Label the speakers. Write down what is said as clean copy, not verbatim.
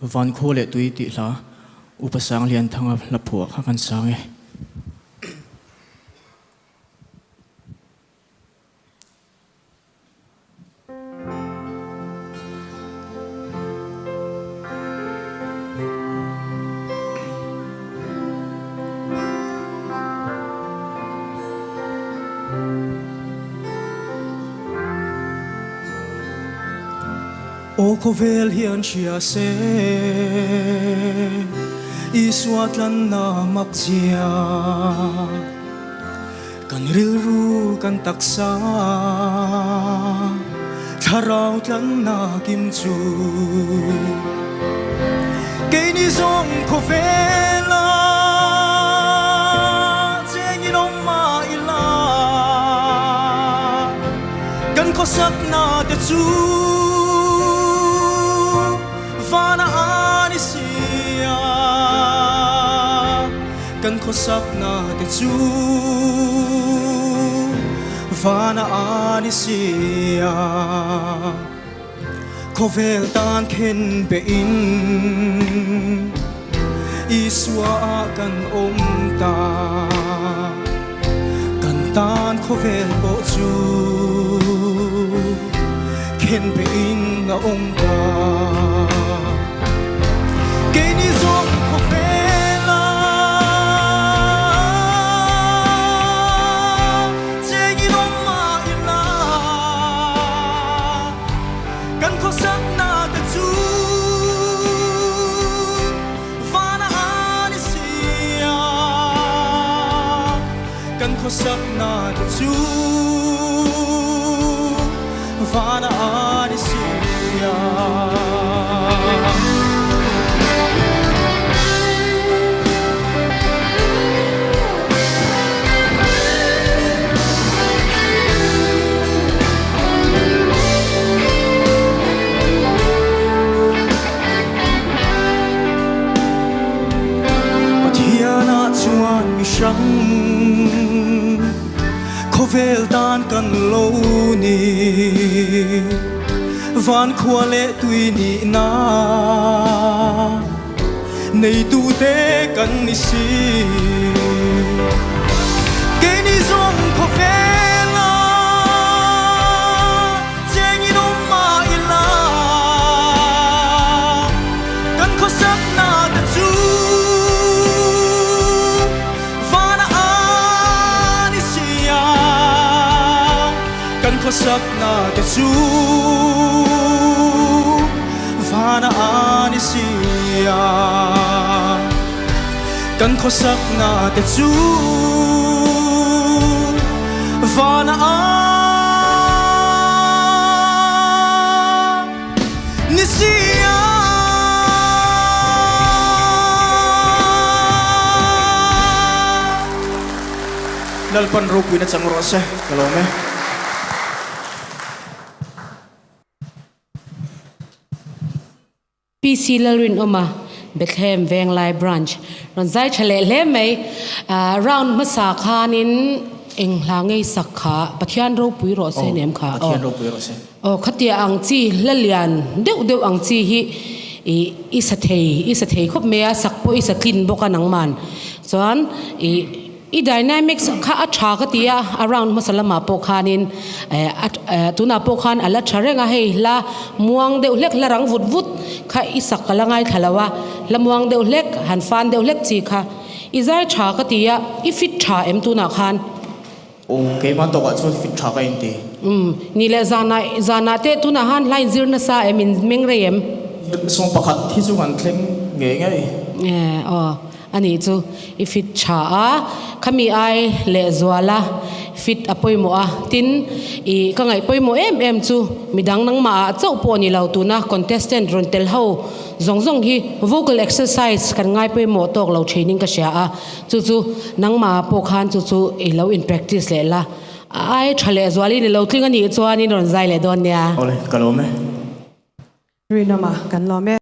Speaker 1: van kho le tui ti la upasang lian thanga la phua kha kan sange o ko vel hian chia se iswat lan na makzia kan ril ru kan taksa tharau lan na kim chu ke ni zong ko vela cheng in om ma ila kan ko sak na te chu Vana anisia kan khosak na te chu Vana anisia khovel tan khen be in iswa kan om ta kan tan khovel bo chu khen be in na om ta Khosak na te chu Vana anisia Pathiana chuan mi sang Khovel tan kan lo ni van khua le tui ni na nei tu te kan ni si ke ni zong khovela cheng in om ma ila kan khosak na te chu khosak na te chu Vana anisia kan khosak na te chu Vana anisia lalpan rupi na chang rose kalome
Speaker 2: PC Lalwin Oma Bethlehem Venglai branch ron zai chale le mai round masa khanin englangei sakha pathian ro pui ro se nem kha
Speaker 1: pathian ro pui ro se
Speaker 2: khatia ang chi lalian deu ang chi hi i sathei khop mea sakpo i satlin boka nangman chuan I dynamics kha atha ka tia around masalama po khanin tuna po khan ala tharenga hei la muang deuh lek larang vut kha isak kalangai thalawa la muang deuh lek han fan deuh lek chi kha izai tha ka tia I fit tha em tuna khan
Speaker 1: o ke ma to ka chu fit tha ka inte
Speaker 2: ni le zana te tuna han line zirna sa emin mengrem
Speaker 1: song pakhat thi chu kan thleng nge ngai
Speaker 2: ani chu ifit cha a khami ai le zwala fit apoimo a tin I kangai poimo em chu midang nang ma chau po ni lau tu na contestant ron tel ho zong hi vocal exercise kan ngai poimo tok lo training ka sha a chu nang ma po khan chu e lo in practice le la ai thale zwali ni lo tling ani chuan in ron zai le don nia
Speaker 1: ole kalome
Speaker 3: rinama kan lo me